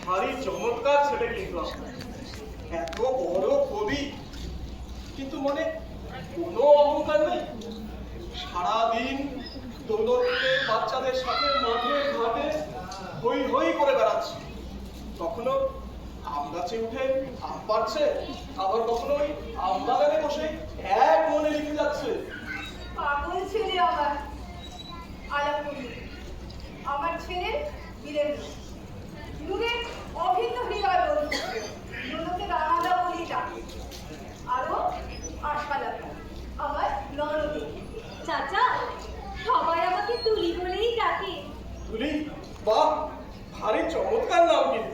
ভারী চমৎকার ছেলে কিন্তু আপনার। এত বড় কবি, কিন্তু মনে কোনো অহংকার নেই। সারাদিন দৌলতকে বাচ্চাদের সাথে মাঠে ঘাটে হই হই করে বেড়াচ্ছে। কখনো আম গাছে উঠে আম পাড়ছে, আবার কখনো ওই আম বাগানে বসে এক মনে লিখে যাচ্ছে। পাগল ছেলে আমার আলাপুরি, আমার ছেলে বীরেন্দ্র, যুগের অভিন্ন হৃদয় বন্ধু, দুটোকে রানাদা বলি ডাকে। আরো আশালতা আমার ননদী। চাচা, সবাই আমাকে তুলি বলেই ডাকে। তুলি, বাহ, ভারী চমৎকার নাম কিন্তু।